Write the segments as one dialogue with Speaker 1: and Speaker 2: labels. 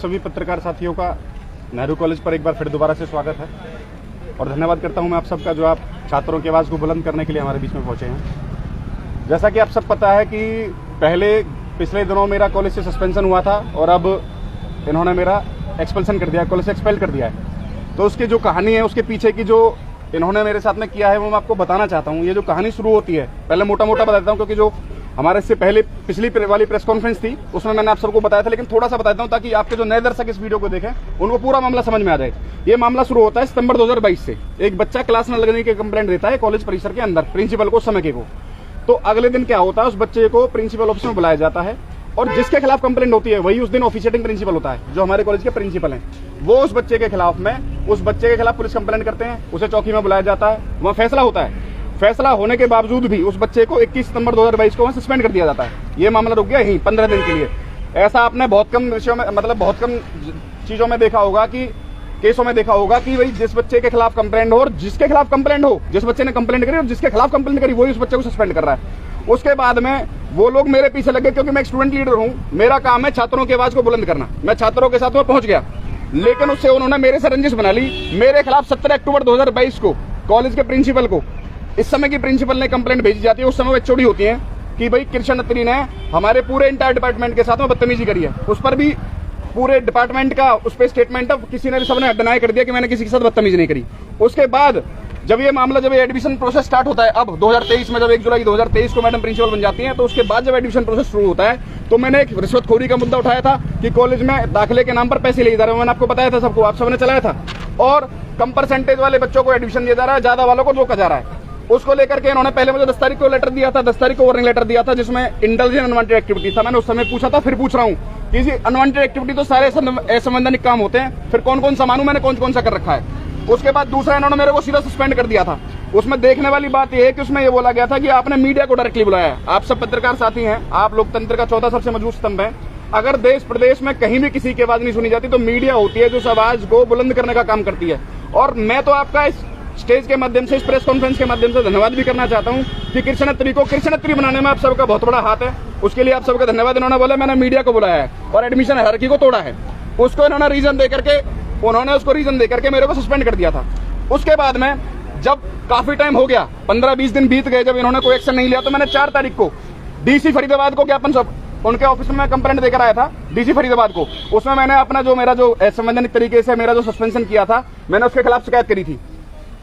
Speaker 1: सभी पत्रकार साथियों का नेहरू कॉलेज पर एक बार फिर दोबारा से स्वागत है और धन्यवाद करता हूं मैं आप सबका जो आप छात्रों की आवाज़ को बुलंद करने के लिए हमारे बीच में पहुंचे हैं। जैसा कि आप सब पता है कि पिछले दिनों मेरा कॉलेज से सस्पेंशन हुआ था और अब इन्होंने मेरा एक्सपल्सन कर दिया, कॉलेज से एक्सपेल कर दिया है। तो उसकी जो कहानी है, उसके पीछे की जो इन्होंने मेरे साथ में किया है वो मैं आपको बताना चाहता हूँ। ये जो कहानी शुरू होती है, पहले मोटा मोटा बताता हूँ, क्योंकि जो हमारे से पहले पिछली वाली प्रेस कॉन्फ्रेंस थी उसमें मैंने आप सबको बताया था, लेकिन थोड़ा सा बताता हूँ ताकि आपके जो नए दर्शक इस वीडियो को देखें उनको पूरा मामला समझ में आ जाए। ये मामला शुरू होता है सितंबर 2022 से। एक बच्चा क्लास न लगने की कंप्लेंट देता है कॉलेज परिसर के अंदर प्रिंसिपल को, समय के को। तो अगले दिन क्या होता है, उस बच्चे को प्रिंसिपल ऑफिस में बुलाया जाता है और जिसके खिलाफ कंप्लेंट होती है वही उस दिन ऑफिशिएटिंग प्रिंसिपल होता है, जो हमारे कॉलेज के प्रिंसिपल हैं। वो उस बच्चे के खिलाफ पुलिस कंप्लेंट करते हैं, उसे चौकी में बुलाया जाता है, वहाँ फैसला होता है। फैसला होने के बावजूद भी उस बच्चे को 21 सितंबर 2022 को वहाँ सस्पेंड कर दिया जाता है। ये मामला रुक गया यहीं 15 दिन के लिए। ऐसा आपने बहुत कम विषयों में, मतलब बहुत कम चीजों में देखा होगा कि केसों में देखा होगा कि भाई जिस बच्चे के खिलाफ कंप्लेंट हो और जिसके खिलाफ कंप्लेंट हो, जिस बच्चे ने कंप्लेंट करी और जिसके खिलाफ कंप्लेंट करी वही उस बच्चे को सस्पेंड कर रहा है। उसके बाद में वो लोग मेरे पीछे लगे, क्योंकि मैं एक स्टूडेंट लीडर हूँ, मेरा काम है छात्रों की आवाज को बुलंद करना। मैं छात्रों के साथ में पहुंच गया, लेकिन उससे उन्होंने मेरे से रंजिश बना ली। मेरे खिलाफ 17 अक्टूबर 2022 को कॉलेज के प्रिंसिपल को, इस समय की प्रिंसिपल ने कंप्लेंट भेजी जाती है, उस समय एचओडी होती है, कि भाई कृष्ण अत्री ने हमारे पूरे इंटायर डिपार्टमेंट के साथ में बदतमीजी करी है। उस पर भी पूरे डिपार्टमेंट का उस पर स्टेटमेंट किसी ने, सबने डिनाई कर दिया कि मैंने किसी के साथ बदतमीजी नहीं करी। उसके बाद जब ये मामला, जब ये एडमिशन प्रोसेस स्टार्ट होता है, अब 2023 में जब 1 जुलाई 2023 को मैडम प्रिंसिपल बन जाती हैं, तो उसके बाद जब एडमिशन प्रोसेस शुरू होता है तो मैंने एक रिश्वतखोरी का मुद्दा उठाया था कि कॉलेज में दाखिले के नाम पर पैसे लिए जा रहे हैं। मैंने आपको बताया था, सबको आप सबने चलाया था। और कम परसेंटेज वाले बच्चों को एडमिशन दिया जा रहा है, ज्यादा वालों को रोका जा रहा है। उसको लेकर के इन्होंने पहले मुझे 10 तारीख को लेटर दिया था, 10 तारीख को वार्निंग लेटर दिया था, जिसमें इंटेलिजेंट अनवांटेड एक्टिविटी था। मैंने उस समय पूछा था, फिर पूछ रहा हूँ कि अनवांटेड एक्टिविटी तो सारे असंवैधानिक काम होते हैं, फिर कौन कौन सा मानूं, मैंने कौन कौन सा कर रखा है। उसके बाद दूसरा इन्होंने मेरे को सीधा सस्पेंड कर दिया था। उसमें देखने वाली बात यह है कि उसमें ये बोला गया था कि आपने मीडिया को डायरेक्टली बुलाया है। आप सब पत्रकार साथी हैं, आप लोकतंत्र का चौथा सबसे मजबूत स्तंभ है। अगर देश प्रदेश में कहीं भी किसी की आवाज नहीं सुनी जाती तो मीडिया होती है जो उस आवाज को बुलंद करने का काम करती है। और मैं तो आपका इस स्टेज के माध्यम से, इस प्रेस कॉन्फ्रेंस के माध्यम से धन्यवाद भी करना चाहता हूं कि कृष्ण अत्री को कृष्ण अत्री बनाने में आप सबका बहुत बड़ा हाथ है। उसके लिए आप सबका धन्यवाद। इन्होंने बोला मैंने मीडिया को बुलाया है और एडमिशन हायरार्की को तोड़ा है। उसको इन्होंने रीजन दे करके मेरे को सस्पेंड कर दिया था। उसके बाद में जब काफी टाइम हो गया, 15-20 दिन बीत गए, जब इन्होंने कोई एक्शन नहीं लिया, तो मैंने 4 तारीख को डीसी फरीदाबाद को ज्ञापन सब उनके ऑफिस में कंप्लेंट देकर आया था, डीसी फरीदाबाद को। उसमें मैंने अपना जो मेरा जो असंवैधानिक तरीके से मेरा जो सस्पेंशन किया था, मैंने उसके खिलाफ शिकायत करी थी।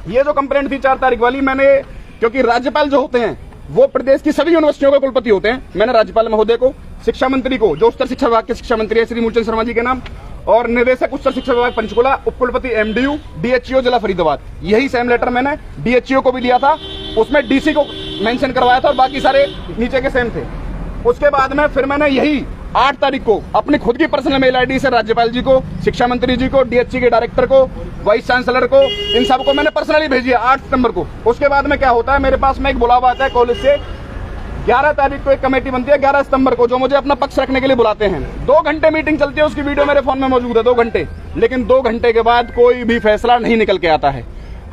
Speaker 1: ये जो कंप्लेंट थी 4 तारीख वाली, मैंने, क्योंकि राज्यपाल जो होते हैं वो प्रदेश की सभी यूनिवर्सिटियों के कुलपति होते हैं, मैंने राज्यपाल महोदय को, शिक्षा मंत्री को, जो उच्च शिक्षा विभाग के शिक्षा मंत्री है श्री मूलचंद शर्मा जी के नाम, और निदेशक उच्च शिक्षा विभाग पंचकुला, उपकुलपति एमडीयू, डीएचईओ जिला फरीदाबाद, यही सेम लेटर मैंने डीएचईओ को भी दिया था। उसमें डीसी को मेंशन करवाया था और बाकी सारे नीचे के सेम थे। उसके बाद में फिर मैंने यही 8 तारीख को अपनी खुद की पर्सनल मेल आईडी से राज्यपाल जी को, शिक्षा मंत्री जी को, डीएचई के डायरेक्टर को, वाइस चांसलर को, इन सबको मैंने पर्सनली भेजी है 8 सितंबर को। उसके बाद में क्या होता है, मेरे पास में एक बुलावा आता है कॉलेज से। 11 तारीख को एक कमेटी बनती है, 11 सितंबर को, जो मुझे अपना पक्ष रखने के लिए बुलाते हैं। 2 घंटे मीटिंग चलती है, उसकी वीडियो मेरे फोन में मौजूद है, 2 घंटे। लेकिन 2 घंटे के बाद कोई भी फैसला नहीं निकल के आता है।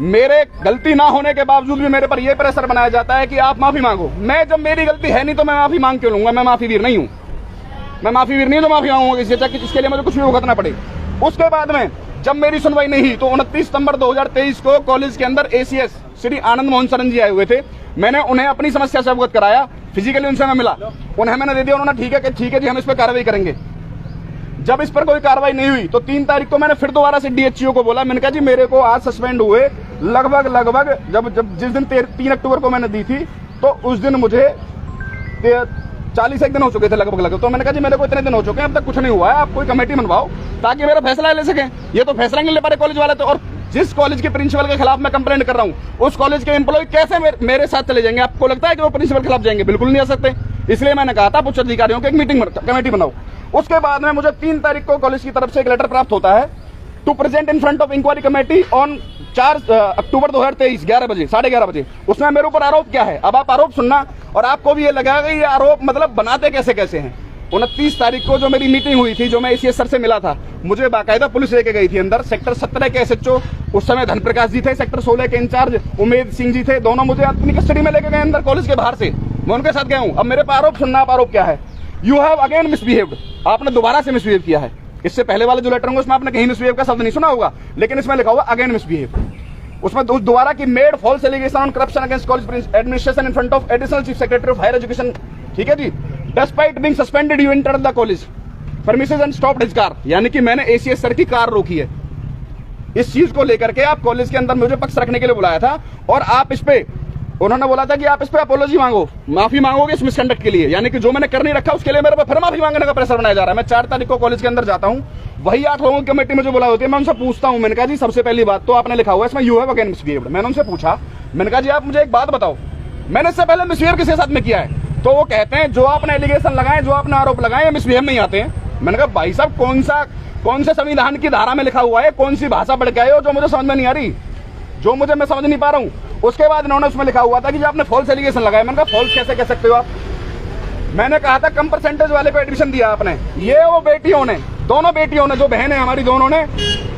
Speaker 1: मेरे गलती ना होने के बावजूद भी मेरे पर यह प्रेशर बनाया जाता है कि आप माफी मांगो। मैं, जब मेरी गलती है नहीं तो मैं माफी मांग क्यों लूंगा? मैं माफी वीर नहीं हूं, मैं माफी वीर नहीं तो माफी मांगूंगा इसके लिए मुझे कुछ भी भुगतना पड़े। उसके बाद में जब मेरी सुनवाई नहीं हुई तो 29 सितंबर 2023 को कॉलेज के अंदर एसीएस श्री आनंद मोहन सरन जी आए हुए थे। मैंने उन्हें अपनी समस्या से अवगत कराया, फिजिकली उनसे मैं मिला, उन्हें मैंने दे दिया। उन्होंने ठीक है जी, हम इस पर कार्रवाई करेंगे। जब इस पर कोई कार्रवाई नहीं हुई तो 3 तारीख को मैंने फिर दोबारा से डीएचईओ को बोला। मैंने कहा जी मेरे को आज सस्पेंड हुए लगभग जब जिस दिन 3 अक्टूबर को मैंने दी थी, तो उस दिन मुझे 41 दिन हो चुके थे लगभग। तो मैंने कहा जी मेरे को इतने दिन हो चुके हैं, अब तक कुछ नहीं हुआ है, आप कोई कमेटी बनवाओ ताकि मेरा फैसला ले सकें। ये तो फैसला नहीं ले पा रहे कॉलेज वाले। तो और जिस कॉलेज के प्रिंसिपल के खिलाफ मैं कंप्लेंट कर रहा हूँ, उस कॉलेज के एम्प्लॉय कैसे मेरे साथ चले जाएंगे? आपको लगता है कि वो प्रिंसिपल के खिलाफ जाएंगे? बिल्कुल नहीं आ सकते। इसलिए मैंने कहा था उच्च अधिकारियों की एक मीटिंग कमेटी बनाओ। उसके बाद में मुझे 3 तारीख को कॉलेज की तरफ से एक लेटर प्राप्त होता है, to present in front of inquiry committee on 4 October 2023 11 बजे, 11:30 बजे। उसमें मेरे ऊपर आरोप क्या है, अब आप आरोप सुनना और आपको भी ये लगेगा ये आरोप मतलब बनाते कैसे हैं। 29 तारीख को जो मेरी मीटिंग हुई थी, जो मैं एसीएस सर से मिला था, मुझे बाकायदा पुलिस लेके गई थी अंदर। सेक्टर 17 के एसएचओ उस समय धन प्रकाश जी थे, सेक्टर 16 के इंचार्ज उमेद सिंह जी थे, दोनों मुझे अपनी कस्टडी में लेके गए अंदर कॉलेज के बाहर से। मैं उनके साथ गया हूँ। अब मेरे पर आरोप सुनना, आप आरोप क्या है, यू हैव अगेन मिसबिहेव्ड, आपने दोबारा से मिसबिहेव किया है। इससे पहले वाले जो लेटर होंगे उसमें आपने कहीं मिसबिहेव का शब्द नहीं सुना होगा, लेकिन इसमें लिखा हुआ अगेन मिसबिहेव। उसमें दोबारा की made false allegation on corruption against college administration in front of additional chief secretary of higher education, ठीक है जी। Despite being suspended you entered the college premises and stopped his car, यानी कि मैंने ACS sir की car रोकी है। इस चीज को लेकर के आप कॉलेज के अंदर मुझे पक्ष रखने के लिए बुलाया था और आप इस पे, उन्होंने बोला था कि आप इस पे अपोलॉजी मांगो, माफी मांगोगे इस मिसकंडक्ट के लिए, यानी कि जो मैंने कर नहीं रखा उसके लिए मेरे पे फिर माफी मांगने का प्रेशर बनाया जा रहा है। मैं 4 तारीख को कॉलेज के अंदर जाता हूं, वही 8 लोगों की कमेटी मुझे बुलाई होती है, मैं उनसे पूछता हूं, मैंने कहा जी सबसे पहली बात तो आपने लिखा हुआ है इसमें यू हैव अगेन मिसबिहेव्ड। मैंने उनसे पूछा, मैंने कहा जी आप मुझे एक बात बताओ, मैंने इससे पहले मिसबिहेव किसके साथ में किया है? तो वो कहते हैं जो आपने एलिगेशन लगाए, जो आपने आरोप लगाए, मिसबिहेव नहीं आते हैं। मैंने कहा भाई साहब कौन से संविधान की धारा में लिखा हुआ है, कौन सी भाषा पढ़ के आए हो जो मुझे समझ में नहीं आ रही, जो मैं समझ नहीं पा रहा हूं। उसके बाद इन्होंने उसमें लिखा हुआ था कि जो आपने फॉल्स एलिगेशन लगाए। मैंने कहा फॉल्स कैसे कह सकते हो आप? मैंने कहा था कम परसेंटेज वाले को एडमिशन दिया आपने। ये वो बेटियों ने, दोनों बेटियों ने, जो बहन है हमारी दोनों ने,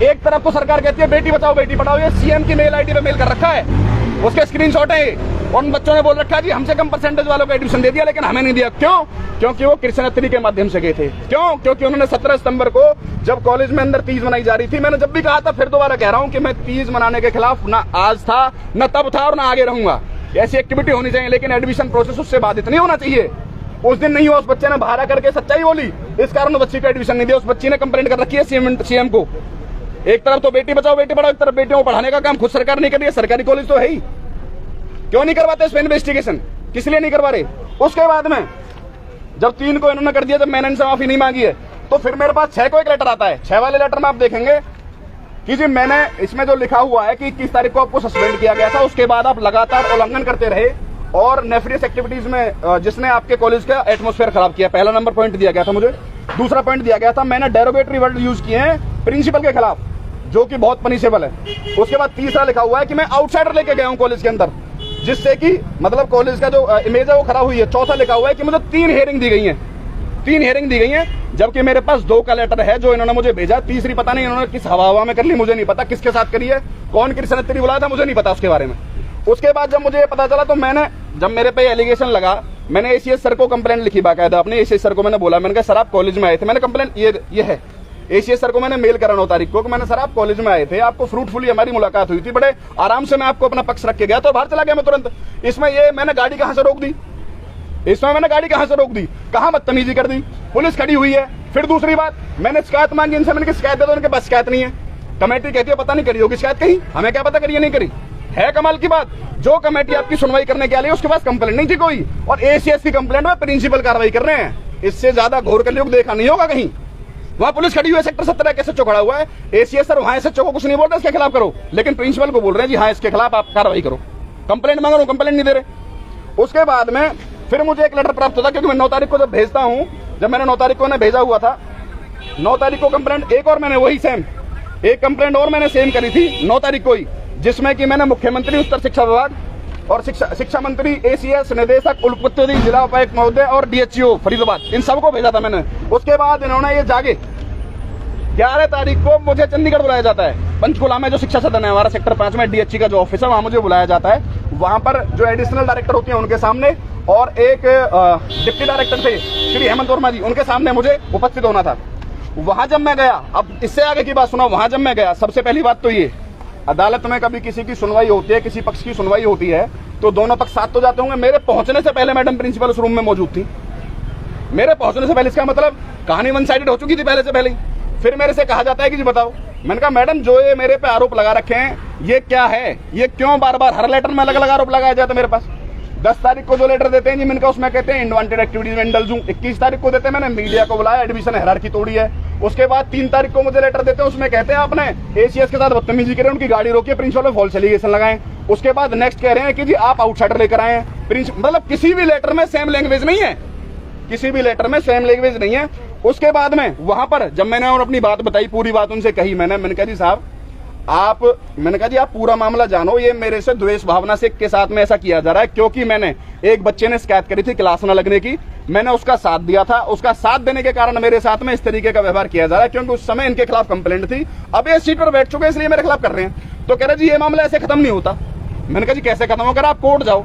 Speaker 1: एक तरफ तो सरकार कहती है बेटी बचाओ बेटी पढ़ाओ, ये सीएम की मेल आईडी पे मेल कर रखा है, उसके स्क्रीनशॉट है, और उन बच्चों ने बोल रखा है जी हमसे कम परसेंटेज वालों को एडमिशन दे दिया लेकिन हमें नहीं दिया। क्यों? क्योंकि वो कृष्णत्री के माध्यम से गए थे। क्यों? क्योंकि उन्होंने 17 सितंबर को जब कॉलेज में अंदर तीज मनाई जा रही थी, मैंने जब भी कहा था, फिर दोबारा कह रहा हूं कि मैं तीज मनाने के खिलाफ ना आज था, न तब था और ना आगे रहूंगा। ऐसी एक्टिविटी होनी चाहिए लेकिन एडमिशन प्रोसेस उससे बाधित नहीं होना चाहिए। उस दिन नहीं हुआ, उस बच्चे ने बाहर करके सच्चाई बोली, इस कारण उस बच्ची को एडमिशन नहीं दिया। उस बच्ची ने कंप्लेंट कर रखी है सीएम को। एक तरफ तो बेटी बचाओ बेटी पढ़ाओ, एक तरफ बेटियों को पढ़ाने का काम खुद सरकार नहीं कर रही है। सरकारी कॉलेज तो है ही, क्यों नहीं करवाते इस पे इन्वेस्टिगेशन? किस लिए नहीं करवा रहे? उसके बाद में जब 3 को इन्होंने कर दिया, जब मैंने इनसे माफी नहीं मांगी है, तो फिर मेरे पास 6 को एक लेटर आता है। 6 वाले लेटर में आप देखेंगे कि जी मैंने इसमें जो लिखा हुआ है कि 21 तारीख को आपको सस्पेंड किया गया था, उसके बाद आप लगातार उल्लंघन करते रहे और नेफरियस एक्टिविटीज में जिसने आपके कॉलेज का एटमॉस्फेयर खराब किया। पहला नंबर पॉइंट दिया गया था मुझे। दूसरा पॉइंट दिया गया था मैंने डेरोगेटरी वर्ड यूज किए हैं प्रिंसिपल के खिलाफ, जो कि बहुत पनिशेबल है। उसके बाद तीसरा लिखा हुआ है कि मैं आउटसाइडर लेके गया हूं कॉलेज के अंदर, जिससे कि मतलब कॉलेज का जो इमेज है वो खराब हुई है। चौथा लिखा हुआ है कि मुझे 3 हियरिंग दी गई है, 3 हियरिंग दी गई है, जबकि मेरे पास 2 का लेटर है जो इन्होंने मुझे भेजा। तीसरी पता नहीं इन्होंने किस हवा में कर ली, मुझे नहीं पता किसके साथ करी है, कौन कृष्णत्री बुलाया था मुझे नहीं पता उसके बारे में। उसके बाद जब मुझे पता चला तो मैंने, जब मेरे पे एलिगेशन लगा, मैंने एसीएस सर को कंप्लेंट लिखी बाकायदा अपने। एसीएस सर को मैंने बोला, मैंने कहा सर आप कॉलेज में आए थे, मैंने कंप्लेंट ये है एसीएस सर को मैंने मेल करा 9 तारीख को कि मैंने सर आप कॉलेज में आए थे, आपको फ्रूटफुली हमारी मुलाकात हुई थी, बड़े आराम से मैं आपको अपना पक्ष रख के गया तो बाहर चला गया मैं तुरंत। इसमें ये मैंने गाड़ी कहां से रोक दी, इसमें मैंने गाड़ी कहां से रोक दी, कहां बदतमीजी कर दी, पुलिस खड़ी हुई है। फिर दूसरी बात, मैंने शिकायत मांगी इनसे, मैंने शिकायत दे दो, उनके पास शिकायत नहीं है। कमेटी कहती है पता नहीं करी होगी शिकायत कहीं, हमें क्या पता करिए नहीं करी है। कमाल की बात, जो कमेटी आपकी सुनवाई करने के लिए उसके पास कंप्लेंट नहीं थी कोई, और एसीएस की कंप्लेंट में प्रिंसिपल कार्रवाई कर रहे हैं। इससे ज्यादा घोर कलयुग देखा नहीं होगा कहीं। वहां पुलिस खड़ी हुई है, सेक्टर 17 के एसएचओ खड़ा हुआ है, एसीएस सर वहां एसएचओ को कुछ नहीं बोल रहे इसके खिलाफ करो, लेकिन प्रिंसिपल को बोल रहे हैं जी हाँ इसके खिलाफ आप कार्रवाई करो। कंप्लेंट मांग रहा हूं, कंप्लेंट नहीं दे रहे। उसके बाद में फिर मुझे एक लेटर प्राप्त होता, क्योंकि मैं 9 तारीख को जब भेजता हूं, जब मैंने 9 तारीख को भेजा हुआ था, 9 तारीख को कंप्लेंट एक और मैंने वही सेम एक कंप्लेंट और मैंने सेम करी थी 9 तारीख को ही, जिसमें कि मैंने मुख्यमंत्री उत्तर शिक्षा विभाग और शिक्षा मंत्री एसीएस निदेशक उलपति जिला उपायुक्त महोदय और डीएचओ फरीदाबाद, इन सबको भेजा था मैंने। उसके बाद इन्होंने ये जागे 11 तारीख को मुझे चंडीगढ़ बुलाया जाता है, पंचकुला में जो शिक्षा सदन है हमारा सेक्टर 5 में डीएचई का जो ऑफिस है, वहां मुझे बुलाया जाता है। वहां पर जो एडिशनल डायरेक्टर होती है उनके सामने और एक डिप्टी डायरेक्टर थे श्री हेमंत वर्मा जी, उनके सामने मुझे उपस्थित होना था। वहां जब मैं गया, अब इससे आगे की बात सुना, वहां जब मैं गया, सबसे पहली बात तो ये, अदालत में कभी किसी की सुनवाई होती है, किसी पक्ष की सुनवाई होती है तो दोनों पक्ष साथ तो जाते होंगे। मेरे पहुंचने से पहले मैडम प्रिंसिपल उस रूम में मौजूद थी, मेरे पहुंचने से पहले। इसका मतलब कहानी वन साइडेड हो चुकी थी पहले से पहले ही। फिर मेरे से कहा जाता है कि जी बताओ, मैंने कहा मैडम जो ये मेरे पे आरोप लगा रखे हैं ये क्या है, ये क्यों बार बार हर लेटर में अलग अलग आरोप लगाया जाता है मेरे पास। 10 तारीख को जो लेटर देते हैं जी मैंने कहा उसमें कहते हैं इनवांटेड एक्टिविटीज में इंडल्ज हूं। 21 तारीख को देते हैं, मैंने मीडिया को बुलाया, एडमिशन हायरार्की तोड़ी है। उसके बाद 3 तारीख को मुझे लेटर देते हैं, उसमें कहते हैं आपने एसीएस के साथ बदतमीजी करें, उनकी गाड़ी रोकी, प्रिंसिपल पे फॉल्स एलिगेशन लगाएं। उसके बाद नेक्स्ट कह रहे हैं कि जी आप आउटसाइडर लेकर आए हैं। मतलब किसी भी लेटर में सेम लैंग्वेज नहीं है, किसी भी लेटर में सेम लैंग्वेज नहीं है। उसके बाद में वहां पर जब मैंने और अपनी बात बताई, पूरी बात उनसे कही, मैंने कहा जी साहब आप, मैंने कहा जी आप पूरा मामला जानो, ये मेरे से द्वेष भावना से के साथ में ऐसा किया जा रहा है, क्योंकि मैंने एक बच्चे ने शिकायत करी थी क्लास न लगने की, मैंने उसका साथ दिया था, उसका साथ देने के कारण मेरे साथ में इस तरीके का व्यवहार किया जा रहा है, क्योंकि उस समय इनके खिलाफ कंप्लेंट थी। अब ये सीट पर बैठ चुके हैं इसलिए मेरे खिलाफ कर रहे हैं। तो कह रहे जी ये मामला ऐसे खत्म नहीं होता। मैंने कहा जी कैसे खत्म हो, आप कोर्ट जाओ।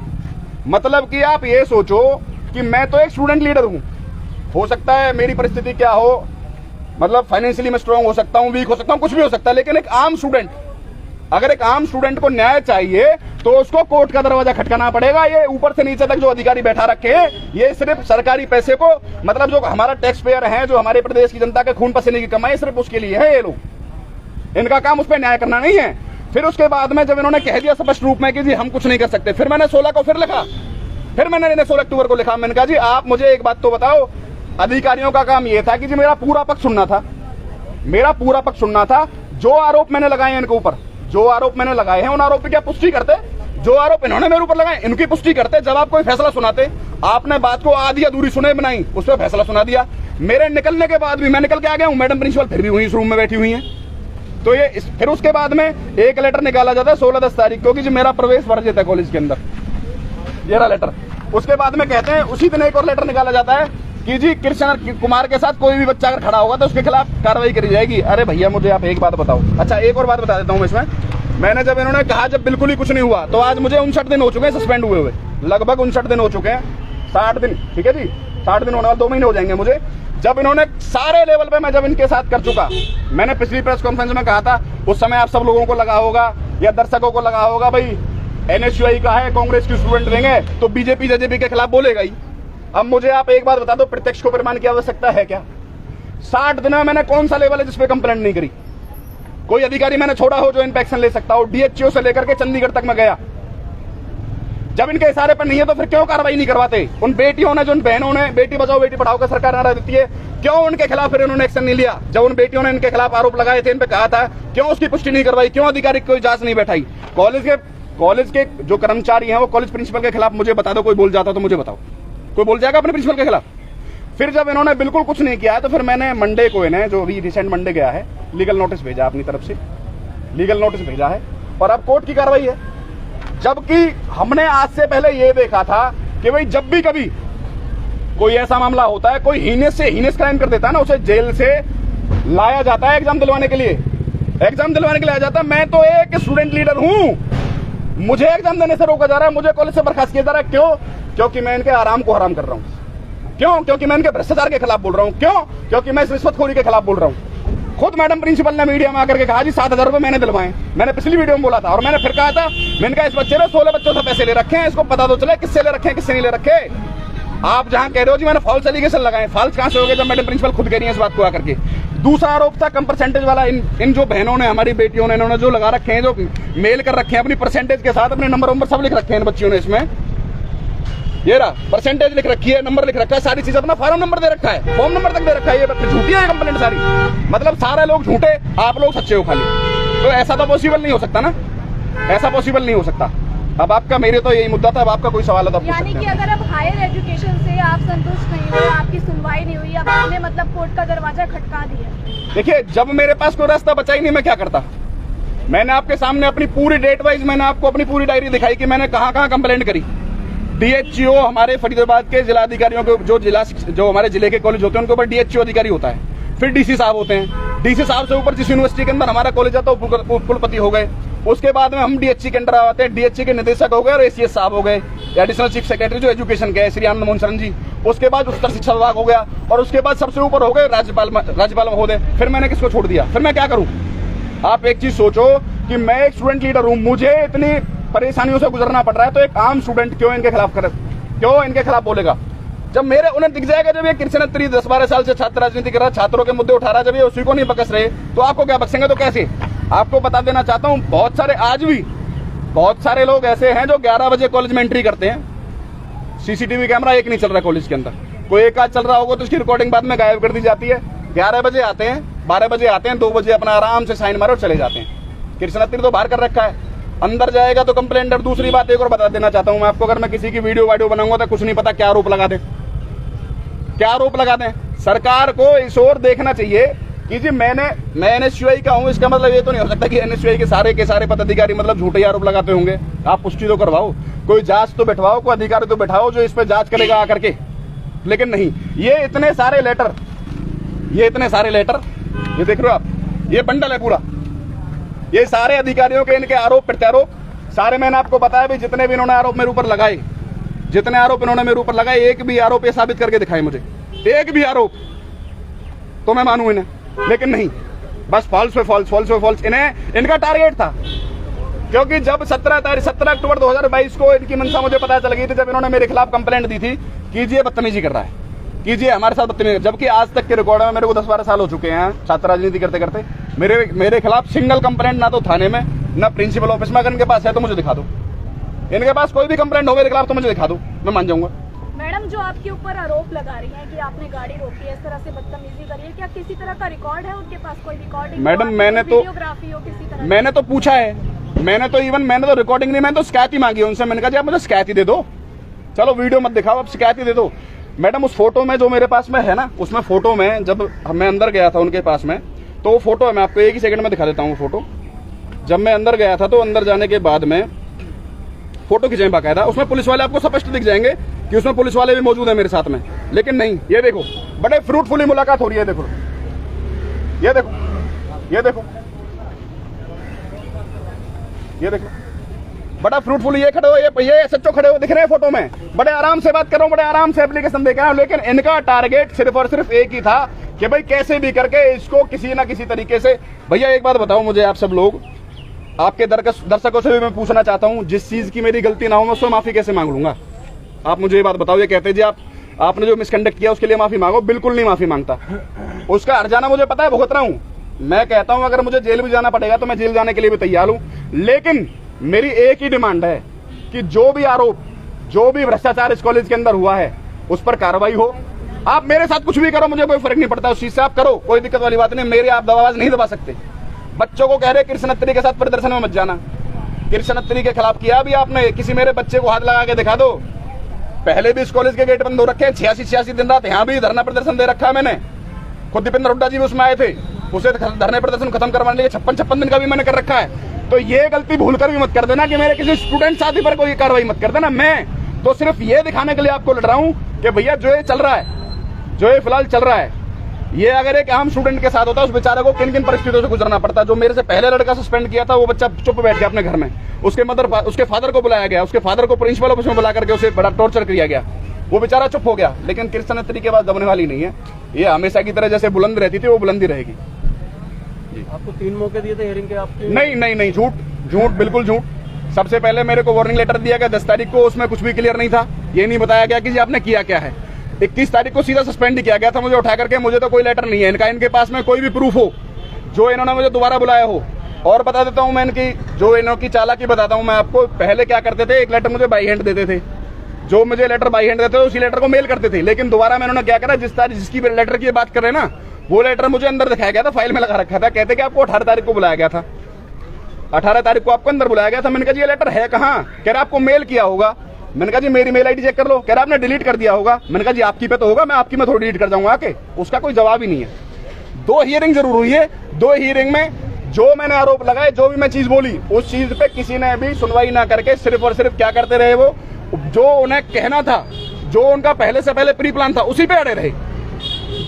Speaker 1: मतलब कि आप ये सोचो कि मैं तो एक स्टूडेंट लीडर हूं, हो सकता है मेरी परिस्थिति क्या हो, मतलब फाइनेंशियली मैं स्ट्रांग हो सकता हूं, वीक हो सकता हूं, कुछ भी हो सकता है, लेकिन एक आम स्टूडेंट, अगर एक आम स्टूडेंट को न्याय चाहिए तो उसको कोर्ट का दरवाजा खटकाना पड़ेगा। ये ऊपर से नीचे तक जो अधिकारी बैठा रखे हैं, ये सिर्फ सरकारी पैसे को, मतलब जो हमारा टैक्स पेयर है, जो हमारे प्रदेश की जनता के खून पसीने की कमाई, सिर्फ उसके लिए है ये लोग। इनका काम उस पर न्याय करना नहीं है। फिर उसके बाद में जब इन्होंने कह दिया स्पष्ट रूप में कि जी हम कुछ नहीं कर सकते, फिर मैंने 16 को फिर लिखा, फिर मैंने इन्हें 16 अक्टूबर को लिखा। मैंने कहा जी आप मुझे एक बात तो बताओ, अधिकारियों का काम ये था कि जी मेरा पूरा पक्ष सुनना था, मेरा पूरा पक्ष सुनना था। जो आरोप मैंने लगाए हैं इनके ऊपर, जो आरोप मैंने लगाए हैं, उन आरोप की क्या पुष्टि करते, जो आरोप इन्होंने मेरे ऊपर लगाए इनकी पुष्टि करते। जब आप कोई फैसला सुनाते, आपने बात को आधी अधूरी सुने बनाई, उस पर फैसला सुना दिया। मेरे निकलने के बाद भी मैं निकल के आ गया हूं, मैडम प्रिंसिपल फिर भी वहीं इस रूम में बैठी हुई हैं। तो ये फिर उसके बाद में एक लेटर निकाला जाता है 16-10 तारीख को कि जी मेरा प्रवेश वर्जित है कॉलेज के अंदर, ये रहा लेटर। उसके बाद में कहते हैं उसी दिन एक और लेटर निकाला जाता है कि जी कृष्ण कुमार के साथ कोई भी बच्चा अगर खड़ा होगा तो उसके खिलाफ कार्रवाई करी जाएगी। अरे भैया मुझे आप एक बात बताओ, अच्छा एक और बात बता देता हूँ इसमें। मैंने जब इन्होंने कहा जब बिल्कुल ही कुछ नहीं हुआ, तो आज मुझे 59 दिन हो चुके हैं सस्पेंड हुए, लगभग 59 दिन हो चुके हैं, 60 दिन, ठीक है जी, 60 दिन होने वाले, 2 महीने हो जाएंगे मुझे। जब इन्होंने सारे लेवल पे मैं जब इनके साथ कर चुका, मैंने पिछली प्रेस कॉन्फ्रेंस में कहा था, उस समय आप सब लोगों को लगा होगा या दर्शकों को लगा होगा भाई NSUI का है, कांग्रेस की स्टूडेंट देंगे तो बीजेपी जेजेपी के खिलाफ बोलेगा ही। अब मुझे आप एक बात बता दो, प्रत्यक्ष को प्रमाण की आवश्यकता है क्या? 60 दिन में मैंने कौन सा लेवल है जिसपे कंप्लेंट नहीं करी? कोई अधिकारी मैंने छोड़ा हो जो इन पे एक्शन ले सकता हो? DHO से लेकर के चंडीगढ़ तक मैं गया। जब इनके इशारे पर नहीं है तो फिर क्यों कार्रवाई नहीं करवाते? उन बेटियों ने, जो उन बहनों ने बेटी बचाओ बेटी पढ़ाओ का सरकार नारा देती है, क्यों उनके खिलाफ फिर इन्होंने एक्शन नहीं लिया? जब उन बेटियों ने इनके खिलाफ आरोप लगाए थे, इन पे कहा था, क्यों उसकी पुष्टि नहीं करवाई? क्यों अधिकारी कोई जांच नहीं बैठाई? कॉलेज के जो कर्मचारी हैं वो कॉलेज प्रिंसिपल के खिलाफ मुझे बता दो, कोई बोल जाता तो मुझे बताओ, कोई बोल जाएगा अपने प्रिंसिपल के खिलाफ? फिर जब इन्होंने बिल्कुल कुछ नहीं किया तो फिर मैंने मंडे को, इन्हें जो अभी रिसेंट मंडे गया है, लीगल नोटिस भेजा अपनी तरफ से, लीगल नोटिस भेजा है और अब कोर्ट की कार्रवाई है। जबकि हमने आज से पहले ये देखा था कि भाई जब भी कभी कोई ऐसा मामला होता है, कोई हीनेस से हीनेस क्राइम कर देता है ना, उसे जेल से लाया जाता है एग्जाम दिलवाने के लिए, एग्जाम दिलवाने के लिए लाया जाता है। मैं तो एक स्टूडेंट लीडर हूं, मुझे एग्जाम देने से रोका जा रहा है, मुझे कॉलेज से बर्खास्त किया जा रहा है। क्यों? क्योंकि मैं इनके आराम को हराम कर रहा हूं। क्यों? क्योंकि मैं इनके भ्रष्टाचार के खिलाफ बोल रहा हूं। क्यों? क्योंकि मैं इस रिश्वतखोरी के खिलाफ बोल रहा हूं। खुद मैडम प्रिंसिपल ने मीडिया में आकर के कहा जी 7,000 रुपए मैंने दिलवाए। मैंने पिछली वीडियो में बोला था और मैंने फिर कहा था, मैंने कहा इस बच्चे ने 16 बच्चों से पैसे ले रखे हैं, इसको पता तो चले किससे ले रखे हैं किससे नहीं ले रखे। आप जहां कह रहे हो जी मैंने फॉल्स एलिगेशन लगाए, फॉल्स कहां से हो गए जब मैडम प्रिंसिपल खुद कह रही है इस बात को आकर के। दूसरा आरोप था कम परसेंटेज वाला, इन जो बहनों ने, हमारी बेटियों ने, इन्होंने जो लगा रखे हैं, जो मेल कर रखे हैं अपनी परसेंटेज के साथ, अपने नंबर सब लिख रखे हैं इन बच्चियों ने। इसमें ये रहा परसेंटेज लिख रखी है, नंबर लिख रखा है, सारी चीज, अपना फॉर्म नंबर दे रखा है, फॉर्म नंबर तक दे रखा है। ये झूठी है कंप्लेंट सारी, मतलब सारे लोग झूठे, आप लोग सच्चे हो खाली। तो ऐसा तो पॉसिबल नहीं हो सकता ना, ऐसा पॉसिबल नहीं हो सकता। अब आपका, मेरे तो यही मुद्दा था, अब आपका कोई सवाल है तो
Speaker 2: यानी कि अगर अब हायर एजुकेशन से आप संतुष्ट नहीं हुए, आपकी सुनवाई नहीं हुई, अब आपने मतलब कोर्ट का दरवाजा खटका दिया। देखिए
Speaker 1: जब मेरे पास कोई रास्ता बचा ही नहीं, मैं क्या करता? मैंने आपके सामने अपनी पूरी डेट वाइज मैंने आपको अपनी पूरी डायरी दिखाई कि मैंने कहाँ कहाँ कंप्लेंट करी। DHO हमारे फरीदाबाद के जिला अधिकारियों के, जो हमारे जिले के कॉलेज होते हैं उनके ऊपर DHO अधिकारी होता है, फिर DC साहब होते हैं, DC साहब से ऊपर जिस यूनिवर्सिटी के अंदर हमारा कॉलेज आता है वो कुलपति हो गए। उसके बाद में हम DHC के अंदर आते हैं, DHC के निदेशक हो गए और ACS साहब हो गए, एडिशनल चीफ सेक्रेटरी जो एजुकेशन के श्री आनंद मोहन शरण जी। उसके बाद उच्चतर शिक्षा विभाग हो गया और उसके बाद सबसे ऊपर हो गए राज्यपाल महोदय। फिर मैंने किसको छोड़ दिया? फिर मैं क्या करूं? आप एक चीज सोचो कि मैं एक स्टूडेंट लीडर हूं, मुझे इतनी परेशानियों से गुजरना पड़ रहा है, तो एक आम स्टूडेंट क्यों इनके खिलाफ बोलेगा? जब मेरे उन्हें दिख जाएगा, जब ये कृष्ण 10-12 साल से छात्र राजनीति कर रहा है, छात्रों के मुद्दे उठा रहा है, जब ये उसी को नहीं बकस रहे तो आपको क्या बक्सेंगे? तो कैसे? आपको बता देना चाहता हूं, बहुत सारे, आज भी बहुत सारे लोग ऐसे हैं जो 11 बजे कॉलेज में एंट्री करते हैं। CCTV कैमरा एक नहीं चल रहा कॉलेज के अंदर, कोई एक आध चल रहा होगा तो उसकी रिकॉर्डिंग बाद में गायब कर दी जाती है। 11 बजे आते हैं, 12 बजे आते हैं, 2 बजे अपना आराम से साइन मारे और चले जाते हैं। कृष्ण तो बाहर कर रखा है, अंदर जाएगा तो कंप्लेंट। और दूसरी बात एक और बता देना चाहता हूं मैं आपको, अगर मैं किसी की वीडियो बनाऊंगा तो कुछ नहीं पता क्या आरोप लगा दें, क्या आरोप लगा दें। सरकार को इस ओर देखना चाहिए कि जी मैं NSUI का हूं, इसका मतलब ये तो नहीं हो सकता कि NSUI के सारे पदाधिकारी मतलब झूठे आरोप लगाते होंगे। आप पुष्टि तो करवाओ, कोई जांच तो बैठवाओ, कोई अधिकारी तो बैठाओ जो इस पर जांच करेगा आकर के। लेकिन नहीं, ये इतने सारे लेटर, ये देख रहे हो आप, ये बंडल है पूरा, ये सारे अधिकारियों के इनके आरोप प्रत्यारोप सारे मैंने आपको बताया भी। जितने भी इन्होंने आरोप मेरे ऊपर लगाए, जितने आरोप इन्होंने मेरे ऊपर लगाए, एक भी आरोप ये साबित करके दिखाए मुझे, एक भी आरोप तो मैं मानूं इन्हें। लेकिन नहीं, बस फॉल्स पे फॉल्स, फॉल्स पे फॉल्स। इनका टारगेट था, क्योंकि जब 17 अक्टूबर 2022 को इनकी मंशा मुझे पता चल गई थी, जब इन्होंने मेरे खिलाफ कंप्लेंट दी थी, कीजिए बदतमीजी कर रहा है, कीजिए हमारे साथ बदतमीजी, जबकि आज तक के रिकॉर्ड में मेरे को 10-12 साल हो चुके हैं छात्र राजनीति करते करते, मेरे खिलाफ सिंगल कंप्लेंट ना तो थाने में ना प्रिंसिपल ऑफिस में। अगर इनके पास है तो मुझे दिखा दो, इनके पास कोई भी कंप्लेंट हो मेरे खिलाफ तो मुझे दिखा दो, मैं मान जाऊंगा।
Speaker 2: मैडम, जो आपके ऊपर आरोप लगा रही हैं कि आपने गाड़ी रोकी है, इस तरह से बदतमीजी करी है, क्या किसी तरह का रिकॉर्ड है उनके पास? कोई रिकॉर्डिंग?
Speaker 1: मैडम मैंने तो पूछा है, मैंने तो रिकॉर्डिंग नहीं, मैंने तो शिकायत ही मांगी उनसे। मैंने कहा जी आप मुझे शिकायत ही दे दो, चलो वीडियो मत दिखाओ, आप शिकायत ही दे दो। मैडम उस फोटो में जो मेरे पास में है ना, उसमें फोटो में जब मैं अंदर गया था उनके पास में, तो वो फोटो है, मैं आपको एक ही सेकंड में दिखा देता हूँ फोटो। जब मैं अंदर गया था तो अंदर जाने के बाद में फोटो खिंचे बाकायदा, उसमें पुलिस वाले आपको स्पष्ट दिख जाएंगे कि उसमें पुलिस वाले भी मौजूद है मेरे साथ में, लेकिन नहीं, ये देखो बड़े फ्रूटफुली मुलाकात हो रही है, देखो ये देखो, ये देखो, ये देखो, बड़ा फ्रूटफुल, ये खड़े हो, ये सच्चो खड़े हो दिख रहे हैं फोटो में, बड़े आराम से बात कर रहा हूँ, बड़े आराम से एप्लीकेशन देख रहा हूँ। लेकिन इनका टारगेट सिर्फ और सिर्फ एक ही था कि भाई कैसे भी करके इसको किसी ना किसी तरीके से। भैया एक बात बताओ मुझे, आप सब लोग, आपके दर्शकों से भी मैं पूछना चाहता हूँ, जिस चीज की मेरी गलती ना हो मैं उसमें माफी कैसे मांग लूंगा? आप मुझे ये बात बताओ। ये कहते जी आपने जो मिसकंडक्ट किया उसके लिए माफी मांगो, बिल्कुल नहीं माफी मांगता, उसका हर्जाना मुझे पता है, भुगत रहा हूँ। मैं कहता हूँ अगर मुझे जेल भी जाना पड़ेगा तो मैं जेल जाने के लिए भी तैयार हूँ, लेकिन मेरी एक ही डिमांड है कि जो भी आरोप, जो भी भ्रष्टाचार इस कॉलेज के अंदर हुआ है उस पर कार्रवाई हो। आप मेरे साथ कुछ भी करो, मुझे कोई फर्क नहीं पड़ता उस चीज से, आप करो, कोई दिक्कत वाली बात नहीं, मेरे आप दबाव नहीं दबा सकते। बच्चों को कह रहे कृष्ण अत्तरी के साथ प्रदर्शन में मत जाना, कृष्ण अत्तरी के खिलाफ किया भी आपने, किसी मेरे बच्चे को हाथ लगा के दिखा दो। पहले भी इस कॉलेज के गेट बंद हो रखे हैं, 86 दिन रात यहाँ भी धरना प्रदर्शन दे रखा है मैंने, खुद दीपेंद्र हुड्डा जी भी उसमें आए थे, उसे धरने प्रदर्शन खत्म करवाने के 56 दिन का भी मैंने कर रखा है। तो ये गलती भूलकर भी मत कर देना कि मेरे किसी स्टूडेंट साथी पर कोई कार्रवाई मत कर देना। मैं तो सिर्फ ये दिखाने के लिए आपको लड़ रहा हूँ कि भैया जो ये चल रहा है, जो ये फिलहाल चल रहा है, ये अगर एक आम स्टूडेंट के साथ होता है उस बेचारे को किन किन परिस्थितियों से गुजरना पड़ता। जो मेरे से पहले लड़का सस्पेंड किया था वो बच्चा चुप बैठ गया अपने घर में, उसके फादर को बुलाया गया, उसके फादर को प्रिंसिपल ऑफिस में बुला करके उसे बड़ा टॉर्चर किया गया, वो बेचारा चुप हो गया। लेकिन कृष्ण अत्तरी के बाद दबने वाली नहीं है, ये हमेशा की तरह जैसे बुलंद रहती थी वो बुलंदी रहेगी।
Speaker 3: आपको 3 मौके दिए थे हियरिंग के, आपके?
Speaker 1: नहीं, झूठ, बिल्कुल झूठ। सबसे पहले मेरे को वार्निंग लेटर दिया गया 10 तारीख को, उसमें कुछ भी क्लियर नहीं था, ये नहीं बताया गया कि जी आपने किया क्या है। 31 तारीख को सीधा सस्पेंड किया गया था मुझे उठा करके, मुझे तो कोई लेटर नहीं है इनका, इनके पास में कोई भी प्रूफ हो जो इन्होंने मुझे दोबारा बुलाया हो। और बता देता हूँ मैं इनकी, जो इनकी चालाकी बताता हूँ मैं आपको। पहले क्या करते थे, एक लेटर मुझे बाई हैंड देते थे, जो मुझे लेटर बाई हैंड देते थे उसी लेटर को मेल करते थे। लेकिन दोबारा में इन्होंने क्या करा, जिसकी लेटर की बात कर रहे हैं ना, वो लेटर मुझे अंदर दिखाया गया था, फाइल में लगा रखा था। कहते कि आपको 18 तारीख को बुलाया गया था, 18 तारीख को आपको अंदर बुलाया गया था। मैंने कहा जी ये लेटर है कहाँ? कह रहा आपको मेल किया होगा। मैंने कहा जी मेरी मेल आईडी चेक कर लो। कह रहा आपने डिलीट कर दिया होगा। मैंने कहा जी आपकी पे तो होगा, मैं आपकी में थोड़ी डिलीट कर जाऊंगा आके। उसका कोई जवाब ही नहीं है। 2 हियरिंग जरूर हुई है, 2 हियरिंग में जो मैंने आरोप लगाए, जो भी मैं चीज बोली, उस चीज पे किसी ने भी सुनवाई ना करके सिर्फ और सिर्फ क्या करते रहे, वो जो उन्हें कहना था, जो उनका पहले से पहले प्री प्लान था, उसी पे अड़े रहे।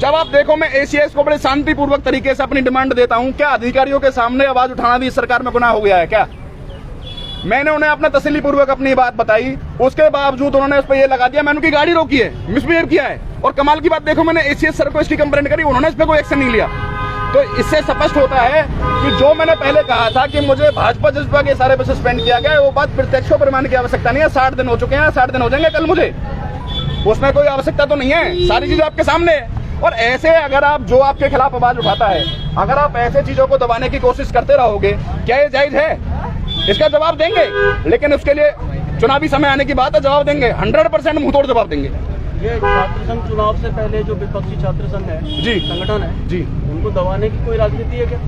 Speaker 1: जब आप देखो मैं एसीएस को बड़े शांतिपूर्वक तरीके से अपनी डिमांड देता हूं, क्या अधिकारियों के सामने आवाज उठाना भी सरकार में गुनाह हो गया है क्या? मैंने उन्हें अपना तसल्ली पूर्वक अपनी बात बताई, उसके बावजूद उन्होंने उस पर यह लगा दिया मैंने उनकी गाड़ी रोकी है, मिसबिहेव किया है। और कमाल की बात देखो, मैंने एसीएस सर को इसकी कंप्लेंट करी, उन्होंने इस पर कोई एक्शन नहीं लिया। तो इससे स्पष्ट होता है कि जो मैंने पहले कहा था कि मुझे भाजपा जज्बा के सारे पे सस्पेंड किया गया है, वो बात प्रत्यक्ष प्रमाण की आवश्यकता नहीं है। 60 दिन हो चुके हैं, 60 दिन हो जाएंगे कल मुझे, उसमें कोई आवश्यकता तो नहीं है, सारी चीजें आपके सामने है। और ऐसे अगर आप, जो आपके खिलाफ आवाज उठाता है, अगर आप ऐसे चीजों को दबाने की कोशिश करते रहोगे, क्या ये जायज है? इसका जवाब देंगे, लेकिन उसके लिए चुनावी समय आने की बात है, जवाब देंगे, 100% मुंहतोड़ जवाब देंगे।
Speaker 3: ये छात्र संघ चुनाव से पहले जो विपक्षी छात्र संघ है
Speaker 1: जी,
Speaker 3: संगठन है
Speaker 1: जी,
Speaker 3: उनको दबाने की कोई राजनीति है क्या?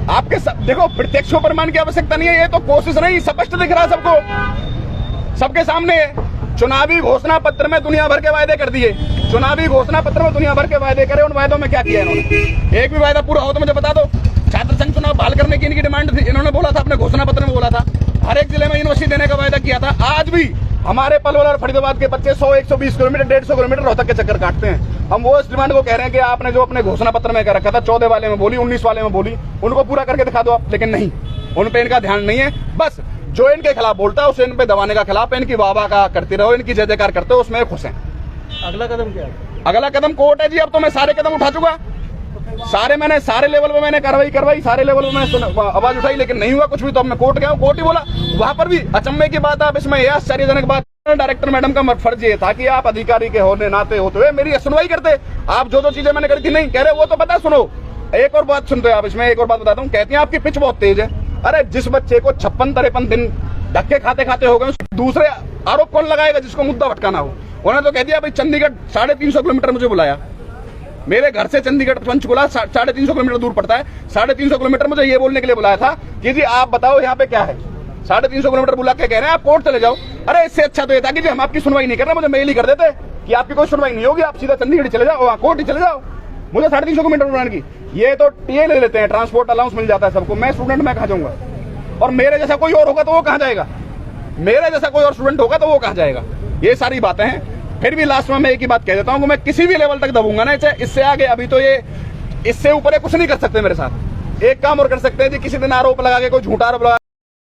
Speaker 1: आपके देखो प्रत्यक्ष प्रमाण की आवश्यकता नहीं है, ये तो कोशिश नहीं, स्पष्ट दिख रहा सबको, सबके सामने है। चुनावी घोषणा पत्र में दुनिया भर के वायदे कर दिए, चुनावी घोषणा पत्र में दुनिया भर के वायदे करे, उन वायदों में क्या किया इन्होंने? एक भी वायदा पूरा हो तो मुझे बता दो। छात्र संघ चुनाव बहाल करने की इनकी डिमांड थी, इन्होंने बोला था, अपने घोषणा पत्र में बोला था, हर एक जिले में यूनिवर्सिटी देने का वायदा किया था। आज भी हमारे पलवल और फरीदाबाद के बच्चे 100-120 किलोमीटर, 150 किलोमीटर रोहतक के चक्कर काटते हैं। हम वो इस डिमांड को कह रहे हैं कि आपने जो अपने घोषणा पत्र में कर रखा था, 14 वाले में बोली, 19 वाले में बोली, उनको पूरा करके दिखा दो आप। लेकिन नहीं, उन पे इनका ध्यान नहीं है। बस जो इनके खिलाफ बोलता है उसे इन पे दबाने का खिलाफ है, इनकी वाहवाह का करते रहो, इनकी जय जयकार करते हो, उसमें खुश हैं।
Speaker 3: अगला कदम क्या है?
Speaker 1: अगला कदम कोर्ट है जी। अब तो मैं सारे कदम उठा चुका, सारे लेवल पे मैंने कार्रवाई करवाई, सारे लेवल पे मैंने आवाज उठाई, लेकिन नहीं हुआ कुछ भी। तो अब मैं कोर्ट गया हूँ, कोर्ट ही बोला। वहां पर भी अचंभे की बात, आप इसमें यह आश्चर्यजनक बात, डायरेक्टर मैडम का फर्ज ये था कि आप अधिकारी के होने नाते होते हुए मेरी सुनवाई करते। आप जो चीजें मैंने करी थी नहीं कह रहे, वो तो पता। सुनो, एक और बात सुनते हो आप, इसमें एक और बात बताता हूँ। कहती हैं आपकी पिच बहुत तेज है। अरे जिस बच्चे को 56-53 दिन धक्के खाते खाते हो गए, दूसरे आरोप कौन लगाएगा जिसको मुद्दा भटकाना हो? उन्होंने तो कह दिया भाई चंडीगढ़ 350 किलोमीटर मुझे बुलाया, मेरे घर से चंडीगढ़ पंचकुला 350 किलोमीटर दूर पड़ता है। 350 किलोमीटर मुझे ये बोलने के लिए बुलाया था कि जी आप बताओ यहाँ पे क्या है। 350 किलोमीटर बुला के कह रहे हैं आप कोर्ट चले जाओ। अरे इससे अच्छा तो ये था कि जी हम आपकी सुनवाई नहीं कर रहे, मुझे मेल ही कर देते कि आपकी कोई सुनवाई नहीं होगी, आप सीधा चंडीगढ़ चले जाओ, वहाँ कोर्ट ही चले जाओ। मुझे 350 किलोमीटर बुलाने की, ये तो टीए ले लेते हैं, ट्रांसपोर्ट अलाउंस मिल जाता है सबको। मैं स्टूडेंट, मैं कहाँ जाऊंगा? और मेरे जैसा कोई और होगा तो वो कहाँ जाएगा? मेरे जैसा कोई और स्टूडेंट होगा तो वो कहाँ जाएगा? ये सारी बातें हैं। फिर भी लास्ट में मैं एक ही बात कह देता हूँ कि मैं किसी भी लेवल तक दबूंगा ना, चाहे इससे आगे। अभी तो ये इससे ऊपर कुछ नहीं कर सकते मेरे साथ। एक काम और कर सकते हैं जी, किसी दिन आरोप लगा के कोई झूठा आरोप लगा